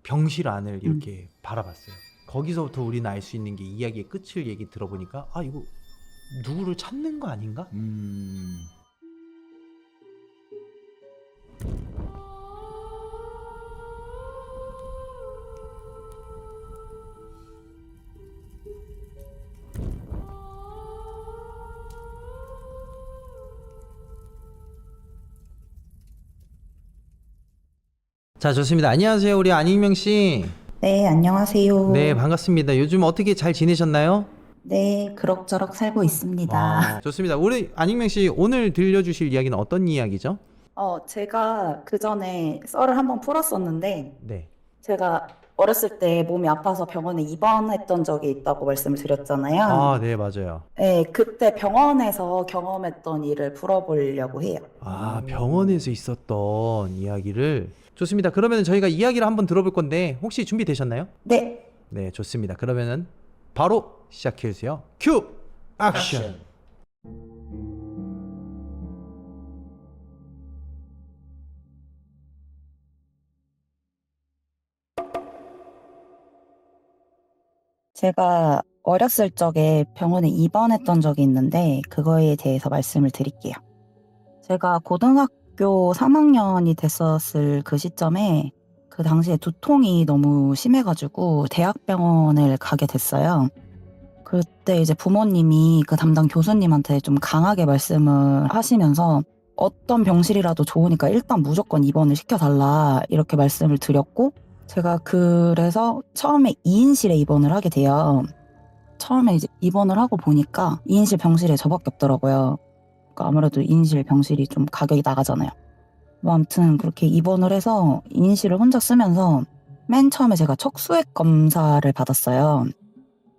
병실 안을 음. 이렇게 바라봤어요. 거기서부터 우리는 알 수 있는 게 이야기의 끝을 얘기 들어보니까 아 이거 누구를 찾는 거 아닌가? 자, 좋습니다. 안녕하세요. 우리 안익명 씨. 네, 네, 안녕하세요. 반갑습니다. 요즘 어떻게 잘 지내셨나요? 네, 그럭저럭 살고 있습니다. 좋습니다. 우리 안익명 씨 오늘 들려주실 이야기는 어떤 이야기죠? 제가 그 전에 썰을 한번 풀었었는데, 네. 제가 어렸을 때 몸이 아파서 병원에 입원했던 적이 있다고 말씀을 드렸잖아요. 네, 맞아요. 네, 그때 병원에서 경험했던 일을 풀어보려고 해요. 병원에서 있었던 이야기를. 좋습니다. 그러면 저희가 이야기를 한번 들어볼 건데 혹시 준비되셨나요? 네, 네, 좋습니다. 그러면은 바로 시작해 주세요. 큐! 액션! 제가 어렸을 적에 병원에 입원했던 적이 있는데, 그거에 대해서 말씀을 드릴게요. 제가 고등학교 3학년이 됐었을 그 시점에 그 당시에 두통이 너무 심해가지고 대학병원을 가게 됐어요. 그때 이제 부모님이 그 담당 교수님한테 좀 강하게 말씀을 하시면서 어떤 병실이라도 좋으니까 일단 무조건 입원을 시켜달라 이렇게 말씀을 드렸고, 제가 그래서 처음에 2인실에 입원을 하게 돼요. 처음에 이제 입원을 하고 보니까 2인실 병실에 저밖에 없더라고요. 그러니까 아무래도 2인실 병실이 좀 가격이 나가잖아요. 뭐 아무튼 그렇게 입원을 해서 2인실을 혼자 쓰면서 맨 처음에 제가 척수액 검사를 받았어요.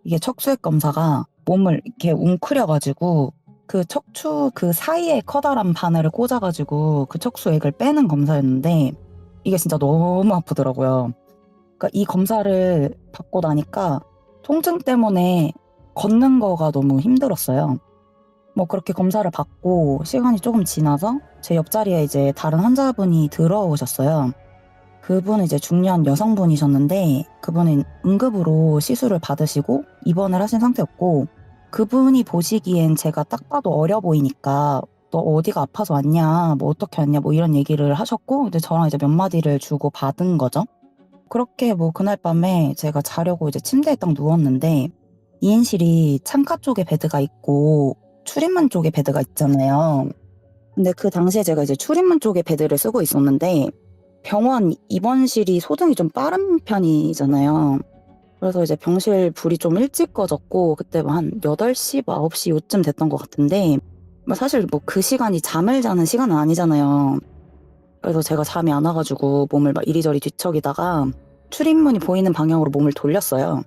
이게 척수액 검사가 몸을 이렇게 웅크려가지고 그 척추 그 사이에 커다란 바늘을 꽂아가지고 그 척수액을 빼는 검사였는데, 이게 진짜 너무 아프더라고요. 그러니까 이 검사를 받고 나니까 통증 때문에 걷는 거가 너무 힘들었어요. 뭐 그렇게 검사를 받고 시간이 조금 지나서 제 옆자리에 이제 다른 환자분이 들어오셨어요. 그분은 이제 중년 여성분이셨는데, 그분은 응급으로 시술을 받으시고 입원을 하신 상태였고, 그분이 보시기엔 제가 딱 봐도 어려 보이니까 너 어디가 아파서 왔냐, 뭐 어떻게 왔냐, 뭐 이런 얘기를 하셨고, 이제 저랑 이제 몇 마디를 주고 받은 거죠. 그렇게 뭐 그날 밤에 제가 자려고 이제 침대에 딱 누웠는데, 2인실이 창가 쪽에 베드가 있고 출입문 쪽에 베드가 있잖아요. 근데 그 당시에 제가 이제 출입문 쪽에 베드를 쓰고 있었는데, 병원 입원실이 소등이 좀 빠른 편이잖아요. 그래서 이제 병실 불이 좀 일찍 꺼졌고, 그때 뭐 한 8시, 뭐 9시 요쯤 됐던 것 같은데, 뭐 사실 뭐 그 시간이 잠을 자는 시간은 아니잖아요. 그래서 제가 잠이 안 와가지고 몸을 막 이리저리 뒤척이다가 출입문이 보이는 방향으로 몸을 돌렸어요.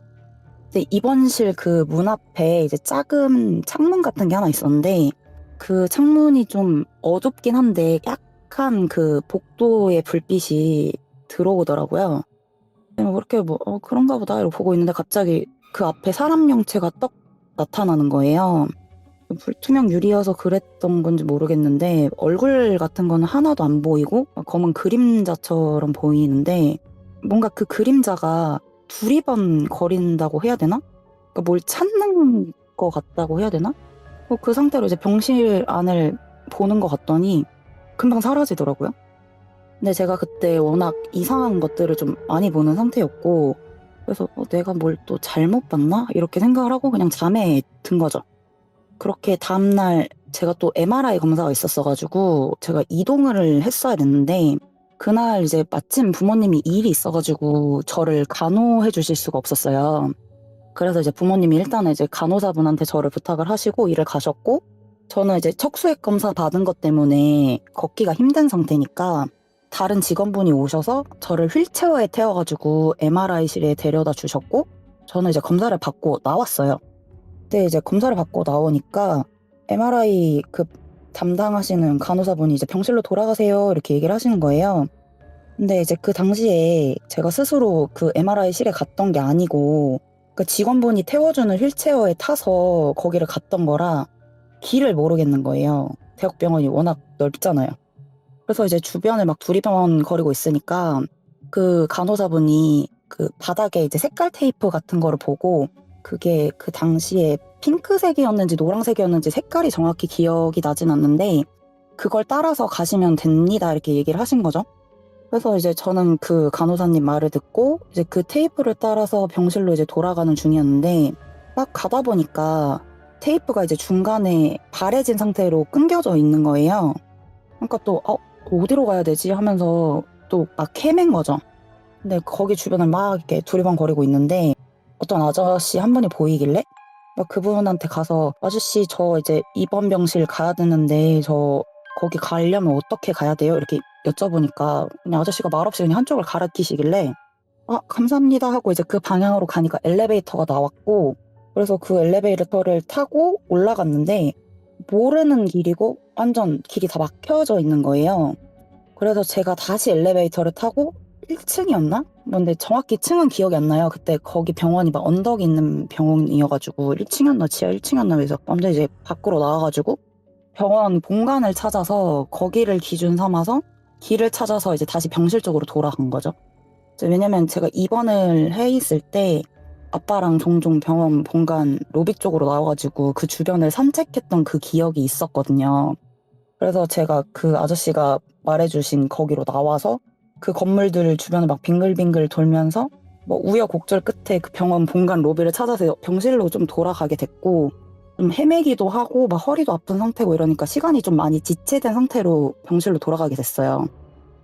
근데 입원실 그 문 앞에 이제 작은 창문 같은 게 하나 있었는데, 그 창문이 좀 어둡긴 한데 약간 그 복도의 불빛이 들어오더라고요. 그냥 그렇게 뭐 그런가 보다 이러고 보고 있는데 갑자기 그 앞에 사람 형체가 떡 나타나는 거예요. 불투명 유리여서 그랬던 건지 모르겠는데 얼굴 같은 거는 하나도 안 보이고 검은 그림자처럼 보이는데, 뭔가 그 그림자가 두리번 거린다고 해야 되나? 그러니까 뭘 찾는 것 같다고 해야 되나? 그 상태로 이제 병실 안을 보는 것 같더니 금방 사라지더라고요. 근데 제가 그때 워낙 이상한 것들을 좀 많이 보는 상태였고, 그래서 내가 뭘 또 잘못 봤나? 이렇게 생각을 하고 그냥 잠에 든 거죠. 그렇게 다음날 제가 또 MRI 검사가 있었어가지고 제가 이동을 했어야 됐는데, 그날 이제 마침 부모님이 일이 있어가지고 저를 간호해 주실 수가 없었어요. 그래서 이제 부모님이 일단은 이제 간호사분한테 저를 부탁을 하시고 일을 가셨고, 저는 이제 척수액 검사 받은 것 때문에 걷기가 힘든 상태니까 다른 직원분이 오셔서 저를 휠체어에 태워가지고 MRI실에 데려다 주셨고, 저는 이제 검사를 받고 나왔어요. 그때 이제 검사를 받고 나오니까 MRI 그 담당하시는 간호사분이 이제 병실로 돌아가세요 이렇게 얘기를 하시는 거예요. 근데 이제 그 당시에 제가 스스로 그 MRI실에 갔던 게 아니고 그 직원분이 태워주는 휠체어에 타서 거기를 갔던 거라 길을 모르겠는 거예요. 대학병원이 워낙 넓잖아요. 그래서 이제 주변을 막 두리번 거리고 있으니까 그 간호사분이 그 바닥에 이제 색깔 테이프 같은 거를 보고 그게 그 당시에 핑크색이었는지 노란색이었는지 색깔이 정확히 기억이 나진 않는데 그걸 따라서 가시면 됩니다 이렇게 얘기를 하신 거죠. 그래서 이제 저는 그 간호사님 말을 듣고 이제 그 테이프를 따라서 병실로 이제 돌아가는 중이었는데 막 가다 보니까 테이프가 이제 중간에 바래진 상태로 끊겨져 있는 거예요. 그러니까 또 어디로 가야 되지 하면서 또 막 헤맨 거죠. 근데 거기 주변을 막 이렇게 두리번거리고 있는데 어떤 아저씨 한 분이 보이길래 막 그분한테 가서 아저씨 저 이제 입원 병실 가야 되는데 저 거기 가려면 어떻게 가야 돼요? 이렇게 여쭤보니까 그냥 아저씨가 말없이 그냥 한쪽을 가리키시길래 감사합니다 하고 이제 그 방향으로 가니까 엘리베이터가 나왔고 그래서 그 엘리베이터를 타고 올라갔는데 모르는 길이고 완전 길이 다 막혀져 있는 거예요. 그래서 제가 다시 엘리베이터를 타고 1층이었나? 근데 정확히 층은 기억이 안 나요. 그때 거기 병원이 막 언덕이 있는 병원이어가지고 1층이었나 지하 1층이었나 그래서 완전 이제 밖으로 나와가지고 병원 본관을 찾아서 거기를 기준 삼아서 길을 찾아서 이제 다시 병실 쪽으로 돌아간 거죠. 왜냐면 제가 입원을 해 있을 때 아빠랑 종종 병원 본관 로비 쪽으로 나와가지고 그 주변을 산책했던 그 기억이 있었거든요. 그래서 제가 그 아저씨가 말해주신 거기로 나와서 그 건물들 주변을 막 빙글빙글 돌면서 뭐 우여곡절 끝에 그 병원 본관 로비를 찾아서 병실로 좀 돌아가게 됐고 좀 헤매기도 하고 막 허리도 아픈 상태고 이러니까 시간이 좀 많이 지체된 상태로 병실로 돌아가게 됐어요.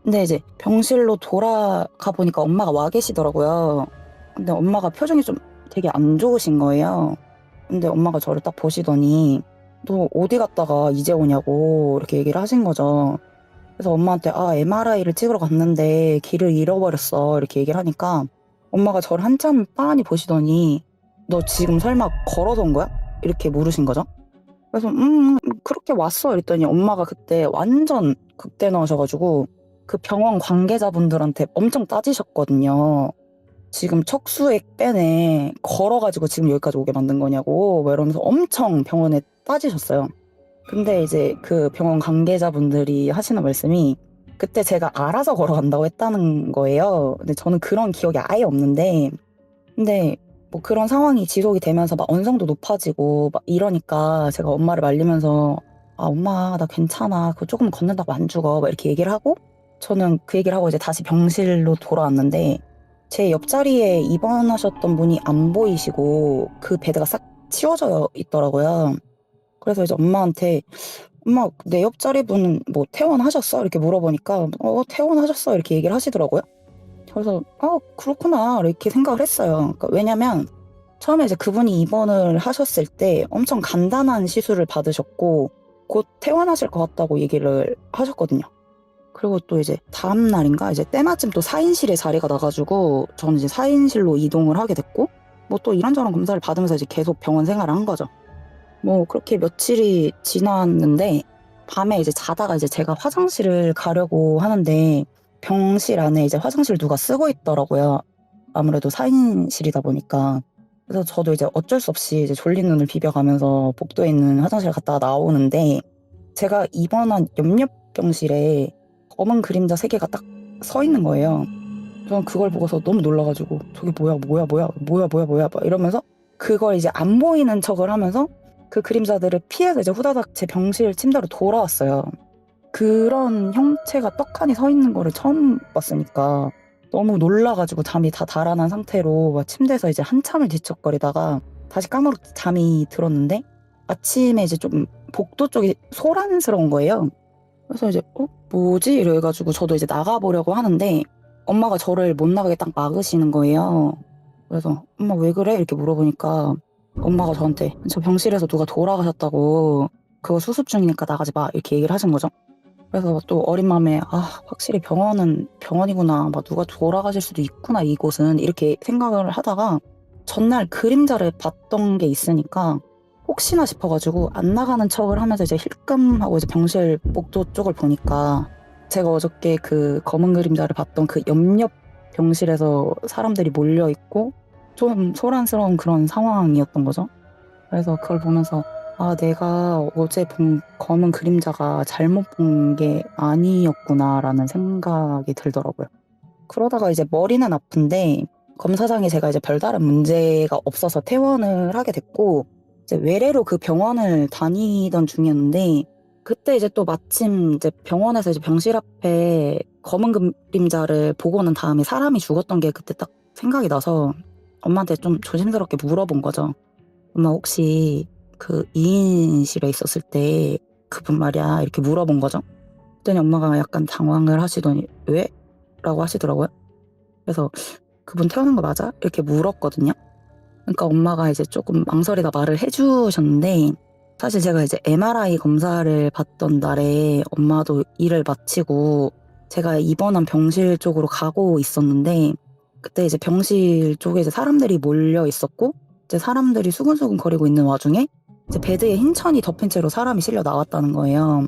근데 이제 병실로 돌아가 보니까 엄마가 와 계시더라고요. 근데 엄마가 표정이 좀 되게 안 좋으신 거예요. 근데 엄마가 저를 딱 보시더니 너 어디 갔다가 이제 오냐고 이렇게 얘기를 하신 거죠. 그래서 엄마한테 MRI를 찍으러 갔는데 길을 잃어버렸어 이렇게 얘기를 하니까 엄마가 저를 한참 빤히 보시더니 너 지금 설마 걸어서 온 거야? 이렇게 물으신 거죠. 그래서 그렇게 왔어 이랬더니 엄마가 그때 완전 극대노하셔가지고 그 병원 관계자분들한테 엄청 따지셨거든요. 지금 척수액 빼내 걸어가지고 지금 여기까지 오게 만든 거냐고 뭐 이러면서 엄청 병원에 따지셨어요. 근데 이제 그 병원 관계자분들이 하시는 말씀이 그때 제가 알아서 걸어간다고 했다는 거예요. 근데 저는 그런 기억이 아예 없는데 근데 뭐 그런 상황이 지속이 되면서 막 언성도 높아지고 막 이러니까 제가 엄마를 말리면서 엄마 나 괜찮아 그거 조금 걷는다고 안 죽어 막 이렇게 얘기를 하고 저는 그 얘기를 하고 이제 다시 병실로 돌아왔는데 제 옆자리에 입원하셨던 분이 안 보이시고 그 베드가 싹 치워져 있더라고요. 그래서 이제 엄마한테 엄마 내 옆자리 분은 뭐 퇴원하셨어? 이렇게 물어보니까 퇴원하셨어 이렇게 얘기를 하시더라고요. 그래서 그렇구나 이렇게 생각을 했어요. 그러니까 왜냐면 처음에 이제 그분이 입원을 하셨을 때 엄청 간단한 시술을 받으셨고 곧 퇴원하실 것 같다고 얘기를 하셨거든요. 그리고 또 이제 다음 날인가 이제 때마침 또 4인실에 자리가 나가지고 저는 이제 4인실로 이동을 하게 됐고 뭐 또 이런저런 검사를 받으면서 이제 계속 병원 생활을 한 거죠. 뭐 그렇게 며칠이 지났는데 밤에 이제 자다가 이제 제가 화장실을 가려고 하는데 병실 안에 이제 화장실 누가 쓰고 있더라고요. 아무래도 4인실이다 보니까. 그래서 저도 이제 어쩔 수 없이 이제 졸린 눈을 비벼가면서 복도에 있는 화장실 갔다가 나오는데 제가 입원한 옆 병실에 검은 그림자 3개가 딱 서 있는 거예요. 저는 그걸 보고서 너무 놀라가지고 저게 뭐야 막 이러면서 그걸 이제 안 보이는 척을 하면서 그 그림자들을 피해서 이제 후다닥 제 병실 침대로 돌아왔어요. 그런 형체가 떡하니 서 있는 거를 처음 봤으니까 너무 놀라가지고 잠이 다 달아난 상태로 막 침대에서 이제 한참을 뒤척거리다가 다시 까무룩 잠이 들었는데 아침에 이제 좀 복도 쪽이 소란스러운 거예요. 그래서 이제 뭐지? 이래가지고 저도 이제 나가보려고 하는데 엄마가 저를 못 나가게 딱 막으시는 거예요. 그래서 엄마 왜 그래? 이렇게 물어보니까 엄마가 저한테 저 병실에서 누가 돌아가셨다고 그거 수습 중이니까 나가지 마 이렇게 얘기를 하신 거죠. 그래서 또 어린 마음에 확실히 병원은 병원이구나 막 누가 돌아가실 수도 있구나 이곳은 이렇게 생각을 하다가 전날 그림자를 봤던 게 있으니까 혹시나 싶어가지고 안 나가는 척을 하면서 이제 힐끔하고 이제 병실 복도 쪽을 보니까 제가 어저께 그 검은 그림자를 봤던 그 옆 병실에서 사람들이 몰려 있고 좀 소란스러운 그런 상황이었던 거죠. 그래서 그걸 보면서 내가 어제 본 검은 그림자가 잘못 본 게 아니었구나라는 생각이 들더라고요. 그러다가 이제 머리는 아픈데 검사장에 제가 이제 별다른 문제가 없어서 퇴원을 하게 됐고 이제 외래로 그 병원을 다니던 중이었는데 그때 이제 또 마침 이제 병원에서 이제 병실 앞에 검은 그림자를 보고 난 다음에 사람이 죽었던 게 그때 딱 생각이 나서 엄마한테 좀 조심스럽게 물어본 거죠. 엄마 혹시 그 2인실에 있었을 때 그분 말이야 이렇게 물어본 거죠. 그랬더니 엄마가 약간 당황을 하시더니 왜? 라고 하시더라고요. 그래서 그분 태어난 거 맞아? 이렇게 물었거든요. 그러니까 엄마가 이제 조금 망설이다 말을 해주셨는데 사실 제가 이제 MRI 검사를 받던 날에 엄마도 일을 마치고 제가 입원한 병실 쪽으로 가고 있었는데 그때 이제 병실 쪽에 이제 사람들이 몰려 있었고 이제 사람들이 수근수근 거리고 있는 와중에 이제 베드에 흰 천이 덮인 채로 사람이 실려 나왔다는 거예요.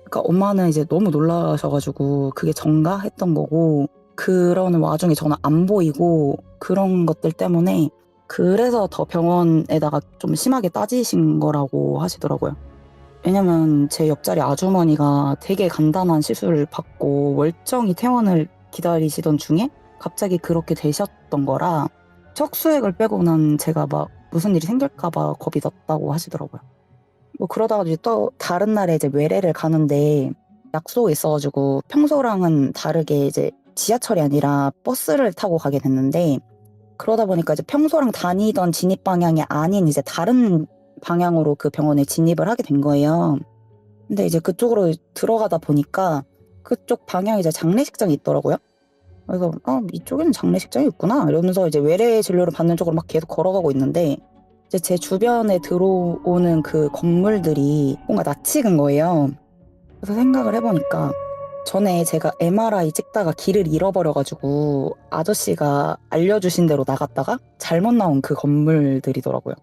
그러니까 엄마는 이제 너무 놀라셔가지고 그게 전가 했던 거고 그러는 와중에 저는 안 보이고 그런 것들 때문에 그래서 더 병원에다가 좀 심하게 따지신 거라고 하시더라고요. 왜냐면 제 옆자리 아주머니가 되게 간단한 시술을 받고 멀쩡히 퇴원을 기다리시던 중에 갑자기 그렇게 되셨던 거라 척수액을 빼고 난 제가 막 무슨 일이 생길까봐 겁이 났다고 하시더라고요. 뭐 그러다가 이제 또 다른 날에 이제 외래를 가는데 약속이 있어가지고 평소랑은 다르게 이제 지하철이 아니라 버스를 타고 가게 됐는데 그러다 보니까 이제 평소랑 다니던 진입 방향이 아닌 이제 다른 방향으로 그 병원에 진입을 하게 된 거예요. 근데 이제 그쪽으로 들어가다 보니까 그쪽 방향에 이제 장례식장이 있더라고요. 그래서 이쪽에는 장례식장이 있구나 이러면서 이제 외래 진료를 받는 쪽으로 막 계속 걸어가고 있는데 이제 제 주변에 들어오는 그 건물들이 뭔가 낯익은 거예요. 그래서 생각을 해보니까 전에 제가 MRI 찍다가 길을 잃어버려가지고 아저씨가 알려주신 대로 나갔다가 잘못 나온 그 건물들이더라고요.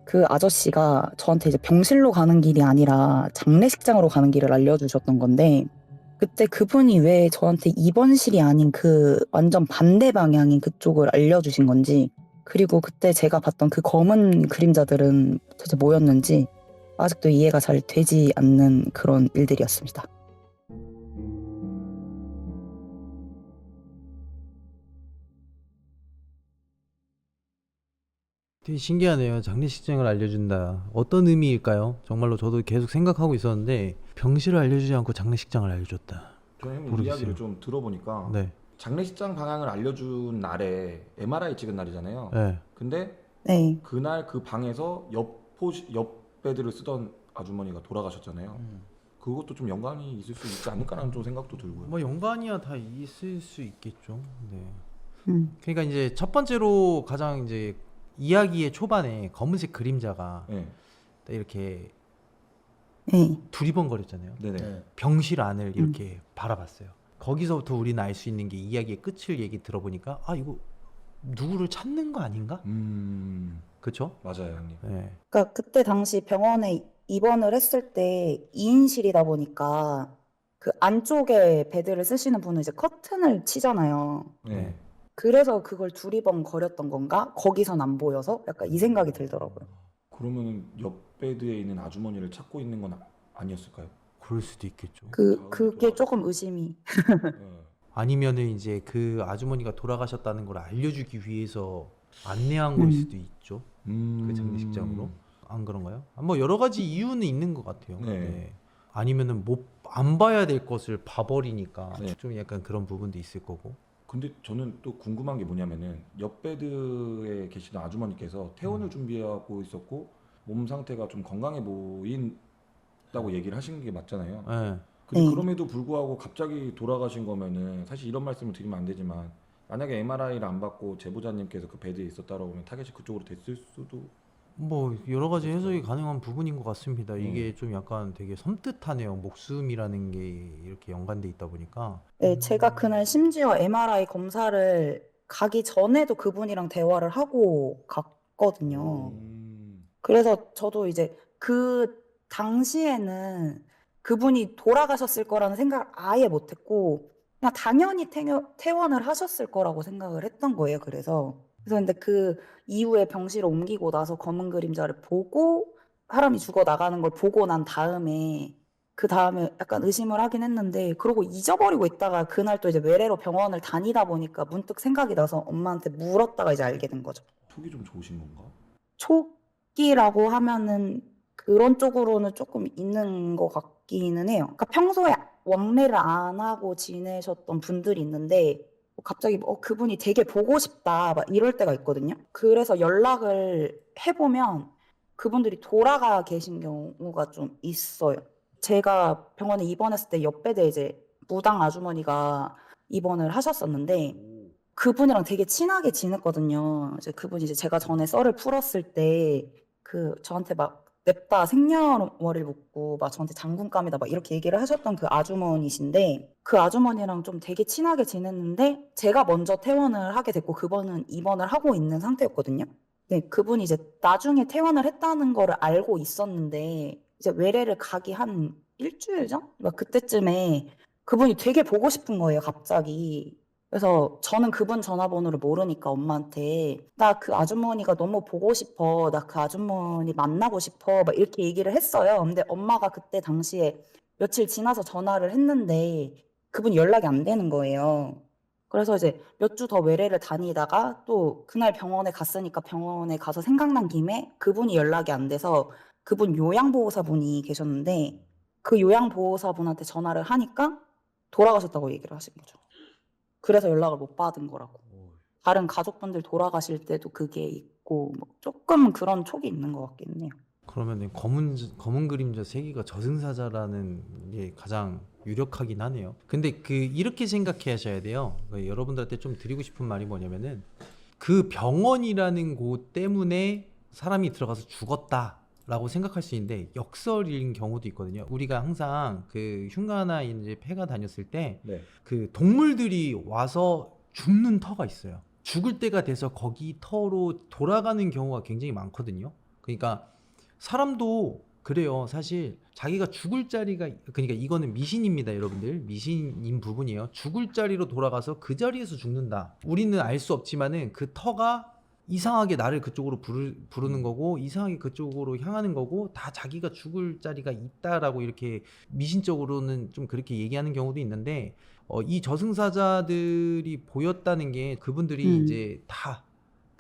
그 아저씨가 저한테 이제 병실로 가는 길이 아니라 장례식장으로 가는 길을 알려주셨던 건데 그때 그분이 왜 저한테 입원실이 아닌 그 완전 반대 방향인 그쪽을 알려주신 건지 그리고 그때 제가 봤던 그 검은 그림자들은 도대체 뭐였는지 아직도 이해가 잘 되지 않는 그런 일들이었습니다. 되게 신기하네요. 장례식장을 알려준다. 어떤 의미일까요? 정말로 저도 계속 생각하고 있었는데 병실을 알려주지 않고 장례식장을 알려줬다. 저는 형님 모르겠어요. 이야기를 좀 들어보니까 네, 장례식장 방향을 알려준 날에 MRI 찍은 날이잖아요. 네. 근데 네. 그날 그 방에서 옆 베드를 쓰던 아주머니가 돌아가셨잖아요. 그것도 좀 연관이 있을 수 있지 않을까라는 좀 생각도 들고요. 뭐 연관이야 다 있을 수 있겠죠. 네. 음, 그러니까 이제 첫 번째로 가장 이제 이야기의 초반에 검은색 그림자가 네, 딱 이렇게 네. 두리번거렸잖아요. 네네. 병실 안을 이렇게 바라봤어요. 거기서부터 우리는 알 수 있는 게 이야기의 끝을 얘기 들어보니까 이거 누구를 찾는 거 아닌가? 그쵸? 맞아요, 형님. 네. 그러니까 그때 당시 병원에 입원을 했을 때 2인실이다 보니까 그 안쪽에 베드를 쓰시는 분은 이제 커튼을 치잖아요. 네. 그래서 그걸 두리번 거렸던 건가? 거기선 안 보여서? 약간 이 생각이 들더라고요. 그러면은 옆 베드에 있는 아주머니를 찾고 있는 건 아니었을까요? 그럴 수도 있겠죠. 그게 조금 의심이. 네. 아니면은 이제 그 아주머니가 돌아가셨다는 걸 알려주기 위해서 안내한 걸 수도 있죠. 그 장례식장으로. 안 그런가요? 뭐 여러 가지 이유는 있는 것 같아요. 네. 네. 아니면은 못 안 봐야 될 것을 봐버리니까 네. 좀 약간 그런 부분도 있을 거고. 근데 저는 또 궁금한 게 뭐냐면은 옆 베드에 계시던 아주머니께서 퇴원을 준비하고 있었고 몸 상태가 좀 건강해 보인다고 얘기를 하신 게 맞잖아요. 네. 근데 네. 그럼에도 불구하고 갑자기 돌아가신 거면은 사실 이런 말씀을 드리면 안 되지만 만약에 MRI를 안 받고 제보자님께서 그 베드에 있었다라고 하면 타겟이 그쪽으로 됐을 수도. 뭐 여러 가지 해석이 가능한 부분인 것 같습니다. 이게 음. 좀 약간 되게 섬뜩하네요. 목숨이라는 게 이렇게 연관돼 있다 보니까. 네, 제가 그날 심지어 MRI 검사를 가기 전에도 그분이랑 대화를 하고 갔거든요. 그래서 저도 이제 그 당시에는 그분이 돌아가셨을 거라는 생각을 아예 못했고 그냥 당연히 퇴원을 하셨을 거라고 생각을 했던 거예요. 그래서 근데 그 이후에 병실을 옮기고 나서 검은 그림자를 보고 사람이 죽어 나가는 걸 보고 난 다음에 그 다음에 약간 의심을 하긴 했는데 그러고 잊어버리고 있다가 그날 또 이제 외래로 병원을 다니다 보니까 문득 생각이 나서 엄마한테 물었다가 이제 알게 된 거죠. 속이 좀 좋으신 건가? 초기라고 하면은 그런 쪽으로는 조금 있는 것 같기는 해요. 그러니까 평소에 왕래를 안 하고 지내셨던 분들이 있는데 갑자기 그분이 되게 보고 싶다 막 이럴 때가 있거든요. 그래서 연락을 해보면 그분들이 돌아가 계신 경우가 좀 있어요. 제가 병원에 입원했을 때 옆배대 이제 무당 아주머니가 입원을 하셨었는데 그분이랑 되게 친하게 지냈거든요. 이제 그분이 이제 제가 전에 썰을 풀었을 때 저한테 막 냅다 생년월일 묻고 막 저한테 장군감이다 막 이렇게 얘기를 하셨던 그 아주머니신데 그 아주머니랑 좀 되게 친하게 지냈는데 제가 먼저 퇴원을 하게 됐고 그분은 입원을 하고 있는 상태였거든요. 네, 그분이 이제 나중에 퇴원을 했다는 거를 알고 있었는데 이제 외래를 가기 한 일주일 전? 막 그때쯤에 그분이 되게 보고 싶은 거예요, 갑자기. 그래서 저는 그분 전화번호를 모르니까 엄마한테 나 그 아주머니가 너무 보고 싶어. 나 그 아주머니 만나고 싶어. 막 이렇게 얘기를 했어요. 근데 엄마가 그때 당시에 며칠 지나서 전화를 했는데 그분이 연락이 안 되는 거예요. 그래서 이제 몇 주 더 외래를 다니다가 또 그날 병원에 갔으니까 병원에 가서 생각난 김에 그분이 연락이 안 돼서 그분 요양보호사분이 계셨는데 그 요양보호사분한테 전화를 하니까 돌아가셨다고 얘기를 하신 거죠. 그래서 연락을 못 받은 거라고. 다른 가족분들 돌아가실 때도 그게 있고 뭐 조금 그런 촉이 있는 것 같긴 해요. 그러면 검은 그림자 세기가 저승사자라는 게 가장 유력하긴 하네요. 근데 이렇게 생각하셔야 돼요. 여러분들한테 좀 드리고 싶은 말이 뭐냐면은 그 병원이라는 곳 때문에 사람이 들어가서 죽었다라고 생각할 수 있는데 역설인 경우도 있거든요. 우리가 항상 그 흉가나 이제 폐가 다녔을 때 네. 그 동물들이 와서 죽는 터가 있어요. 죽을 때가 돼서 거기 터로 돌아가는 경우가 굉장히 많거든요. 그러니까 사람도 그래요. 사실 자기가 죽을 자리가, 그러니까 이거는 미신입니다, 여러분들. 미신인 부분이에요. 죽을 자리로 돌아가서 그 자리에서 죽는다. 우리는 알 수 없지만은 그 터가 이상하게 나를 그쪽으로 부르는 거고 이상하게 그쪽으로 향하는 거고 다 자기가 죽을 자리가 있다라고 이렇게 미신적으로는 좀 그렇게 얘기하는 경우도 있는데 이 저승사자들이 보였다는 게 그분들이 이제 다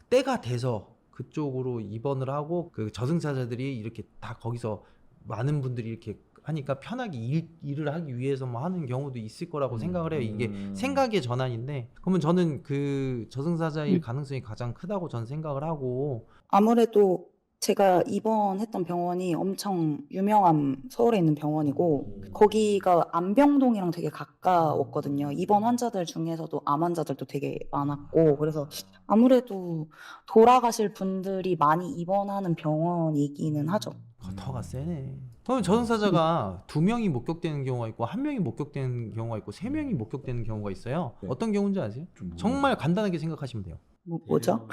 때가 돼서 그쪽으로 입원을 하고 그 저승사자들이 이렇게 다 거기서 많은 분들이 이렇게 하니까 편하게 일을 하기 위해서 뭐 하는 경우도 있을 거라고 생각을 해요. 이게 생각의 전환인데 그러면 저는 그 저승사자일 가능성이 가장 크다고 저는 생각을 하고 아무래도 제가 입원했던 병원이 엄청 유명한 서울에 있는 병원이고 거기가 안병동이랑 되게 가까웠거든요. 입원 환자들 중에서도 암 환자들도 되게 많았고 그래서 아무래도 돌아가실 분들이 많이 입원하는 병원이기는 하죠. 터가 세네. 그럼 저승사자가 2명이 목격되는 경우가 있고 1명이 목격되는 경우가 있고 3명이 목격되는 경우가 있어요. 네. 어떤 경우인지 아세요? 좀 정말 간단하게 생각하시면 돼요. 뭐죠?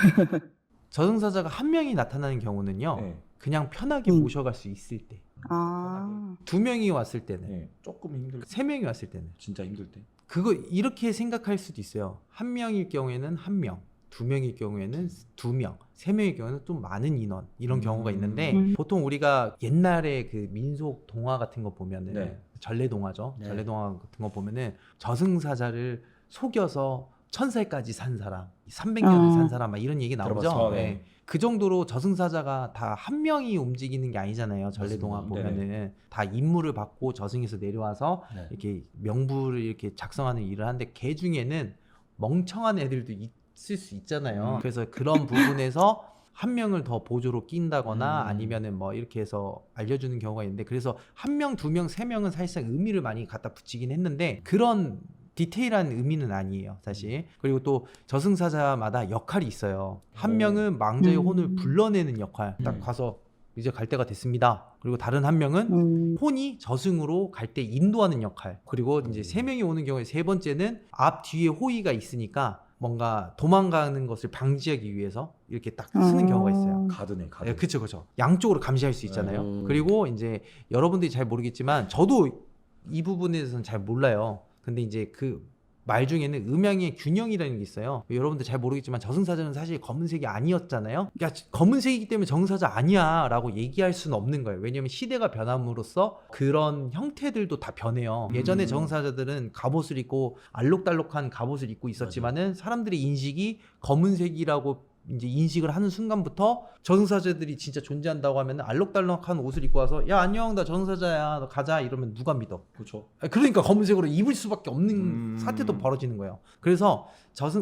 저승사자가 1명이 나타나는 경우는요. 네. 그냥 편하게 모셔갈 수 있을 때. 아, 2명이 왔을 때는. 네. 조금 힘들 때. 3명이 왔을 때는. 진짜 힘들 때. 그거 이렇게 생각할 수도 있어요. 1명일 경우에는 1명, 2명일 경우에는 2명, 3명일 경우는 좀 많은 인원 이런 경우가 있는데 보통 우리가 옛날에 그 민속 동화 같은 거 보면은 네. 전래동화죠. 네. 전래동화 같은 거 보면은 저승사자를 속여서 1000살까지 산 사람, 300년을 산 사람 막 이런 얘기 나오죠. 들어봤어요. 네. 네. 그 정도로 저승사자가 다 한 명이 움직이는 게 아니잖아요. 전래동화 맞습니다. 보면은 다 임무를 받고 저승에서 내려와서 네. 이렇게 명부를 이렇게 작성하는 일을 하는데 개 중에는 멍청한 애들도 있을 수 있잖아요. 그래서 그런 부분에서 한 명을 더 보조로 낀다거나 아니면은 뭐 이렇게 해서 알려주는 경우가 있는데 그래서 1명, 2명, 3명은 사실상 의미를 많이 갖다 붙이긴 했는데 그런 디테일한 의미는 아니에요, 사실. 그리고 또 저승사자마다 역할이 있어요. 한 명은 망자의 혼을 불러내는 역할. 딱 가서 이제 갈 때가 됐습니다. 그리고 다른 한 명은 혼이 저승으로 갈 때 인도하는 역할. 그리고 이제 3명이 오는 경우에 세 번째는 앞 뒤에 호의가 있으니까 뭔가 도망가는 것을 방지하기 위해서 이렇게 딱 쓰는 경우가 있어요. 가드네, 가드. 예, 그쵸, 그쵸. 양쪽으로 감시할 수 있잖아요. 그리고 이제 여러분들이 잘 모르겠지만 저도 이 부분에 대해서는 잘 몰라요. 근데 이제 그 말 중에는 음양의 균형이라는 게 있어요. 여러분들 잘 모르겠지만 저승사자는 사실 검은색이 아니었잖아요. 야, 검은색이기 때문에 저승사자 아니야 라고 얘기할 수는 없는 거예요. 왜냐하면 시대가 변함으로써 그런 형태들도 다 변해요. 예전에 저승사자들은 갑옷을 입고 알록달록한 갑옷을 입고 있었지만은 사람들의 인식이 검은색이라고 이제 인식을 하는 순간부터 저승사자들이 진짜 존재한다고 하면 알록달록한 옷을 입고 와서 야 안녕 나 저승사자야 너 가자 이러면 누가 믿어? 그렇죠. 그러니까 검은색으로 입을 수밖에 없는 사태도 벌어지는 거예요. 그래서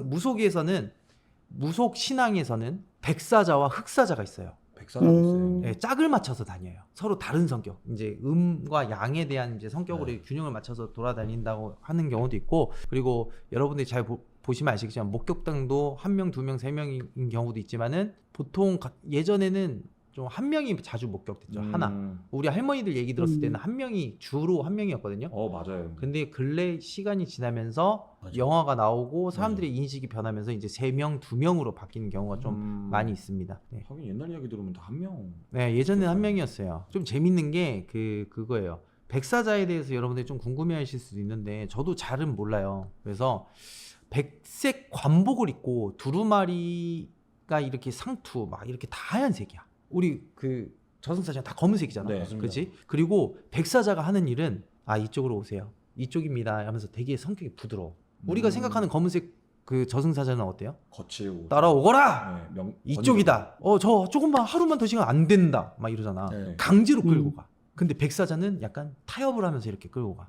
무속에서는 무속 신앙에서는 백사자와 흑사자가 있어요. 백사장 있어요. 네, 짝을 맞춰서 다녀요. 서로 다른 성격, 이제 음과 양에 대한 이제 성격으로 균형을 맞춰서 돌아다닌다고 하는 경우도 있고, 그리고 여러분들이 잘 보시면 아시겠지만 목격당도 1명, 2명, 3명인 경우도 있지만은 보통 예전에는 좀 한 명이 자주 목격됐죠. 하나. 우리 할머니들 얘기 들었을 때는 한 명이 주로 한 명이었거든요. 맞아요. 근데 근래 시간이 지나면서 맞아요. 영화가 나오고 사람들의 인식이 변하면서 이제 3명, 2명으로 바뀌는 경우가 좀 많이 있습니다. 네. 하긴 옛날 이야기 들으면 다 한 명. 네, 예전에는 한 명이었어요. 좀 재밌는 게 그거예요. 백사자에 대해서 여러분들이 좀 궁금해하실 수도 있는데 저도 잘은 몰라요. 그래서 백색 관복을 입고 두루마리가 이렇게 상투 막 이렇게 다 하얀색이야. 우리 그 저승사자는 다 검은색이잖아. 네, 그렇지? 그리고 백사자가 하는 일은 이쪽으로 오세요. 이쪽입니다. 하면서 되게 성격이 부드러워. 우리가 생각하는 검은색 그 저승사자는 어때요? 거칠고 따라오거라. 네, 이쪽이다. 저 조금만 하루만 더 시간 안 된다. 막 이러잖아. 네. 강제로 끌고 가. 근데 백사자는 약간 타협을 하면서 이렇게 끌고 가.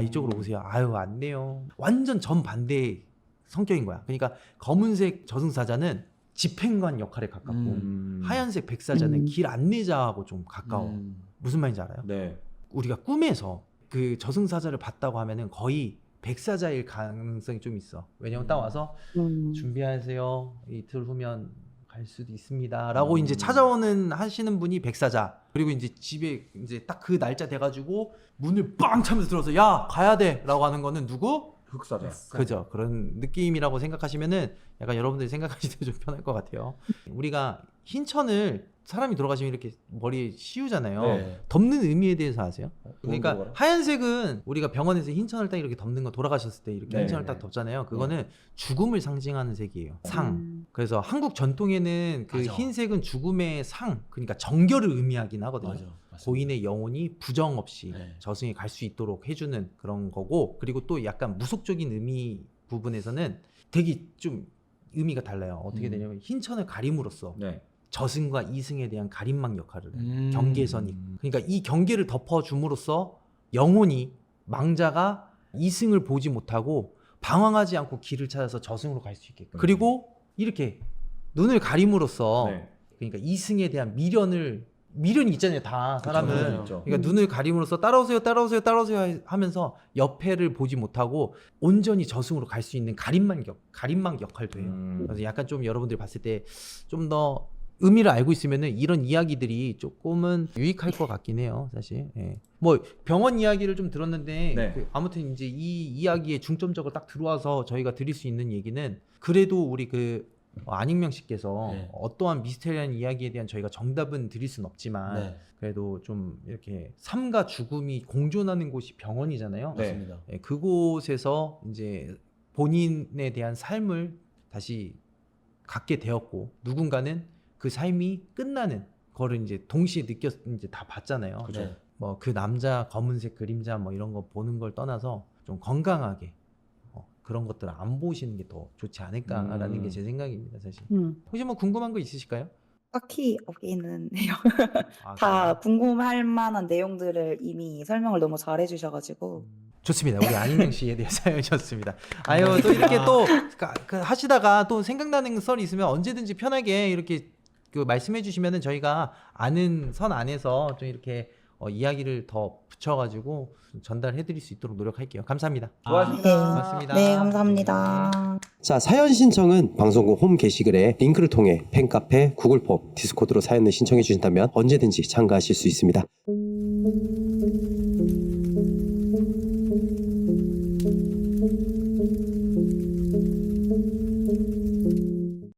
이쪽으로 오세요. 아유 안 돼요. 완전 정반대의 성격인 거야. 그러니까 검은색 저승사자는 집행관 역할에 가깝고 하얀색 백사자는 길 안내자하고 좀 가까워. 무슨 말인지 알아요? 네. 우리가 꿈에서 그 저승사자를 봤다고 하면은 거의 백사자일 가능성이 좀 있어. 왜냐면 딱 와서 준비하세요. 이틀 후면 갈 수도 있습니다라고 이제 찾아오는 하시는 분이 백사자. 그리고 이제 집에 이제 딱 그 날짜 돼가지고 문을 빵 차면서 들어서 야 가야 돼라고 하는 거는 누구? 흑사자. 그죠. 그런 느낌이라고 생각하시면은 약간 여러분들이 생각하실 때 좀 편할 것 같아요. 우리가 흰천을 사람이 돌아가시면 이렇게 머리에 씌우잖아요. 네. 덮는 의미에 대해서 아세요? 그러니까 거라? 하얀색은 우리가 병원에서 흰천을 딱 이렇게 덮는 거 돌아가셨을 때 이렇게 네, 흰천을 네. 딱 덮잖아요. 그거는 죽음을 상징하는 색이에요. 상. 그래서 한국 전통에는 그 맞아. 흰색은 죽음의 상, 그러니까 정결을 의미하긴 하거든요. 맞아. 맞습니다. 고인의 영혼이 부정 없이 네. 저승에 갈 수 있도록 해주는 그런 거고, 그리고 또 약간 무속적인 의미 부분에서는 되게 좀 의미가 달라요. 어떻게 되냐면 흰천을 가림으로써 네. 저승과 이승에 대한 가림막 역할을 해요. 경계선이. 그러니까 이 경계를 덮어줌으로써 영혼이 망자가 이승을 보지 못하고 방황하지 않고 길을 찾아서 저승으로 갈 수 있게끔. 그리고 이렇게 눈을 가림으로써 네. 그러니까 이승에 대한 미련이 있잖아요, 다 사람은. 그쵸, 그쵸. 그러니까 눈을 가림으로써 따라오세요, 따라오세요, 따라오세요 하면서 옆에를 보지 못하고 온전히 저승으로 갈 수 있는 가림막 역할도 해요. 그래서 약간 좀 여러분들이 봤을 때 좀 더 의미를 알고 있으면은 이런 이야기들이 조금은 유익할 것 같긴 해요, 사실. 예. 뭐 병원 이야기를 좀 들었는데 네. 아무튼 이제 이 이야기에 중점적으로 딱 들어와서 저희가 드릴 수 있는 얘기는 그래도 우리 안익명 씨께서 네. 어떠한 미스테리한 이야기에 대한 저희가 정답은 드릴 순 없지만 네. 그래도 좀 이렇게 삶과 죽음이 공존하는 곳이 병원이잖아요. 네. 맞습니다. 예, 그곳에서 이제 본인에 대한 삶을 다시 갖게 되었고 누군가는 그 삶이 끝나는 거를 이제 동시에 이제 다 봤잖아요. 그죠. 네. 뭐 그 남자 검은색 그림자 뭐 이런 거 보는 걸 떠나서 좀 건강하게 그런 것들을 안 보시는 게 더 좋지 않을까라는 게 제 생각입니다, 사실. 혹시 뭐 궁금한 거 있으실까요? 딱히 없기는 해요. 아, 다 그래요? 궁금할 만한 내용들을 이미 설명을 너무 잘 해주셔가지고. 좋습니다. 우리 안익명 씨에 대해 사연이셨습니다. 아유 또 이렇게 또 하시다가 또 생각나는 썰이 있으면 언제든지 편하게 이렇게 말씀해 주시면은 저희가 아는 선 안에서 좀 이렇게 이야기를 더 붙여가지고 전달해 드릴 수 있도록 노력할게요. 감사합니다. 수고하셨습니다. 고맙습니다. 네, 감사합니다. 자, 사연 신청은 방송국 홈 게시글에 링크를 통해 팬카페, 구글폼, 디스코드로 사연을 신청해 주신다면 언제든지 참가하실 수 있습니다.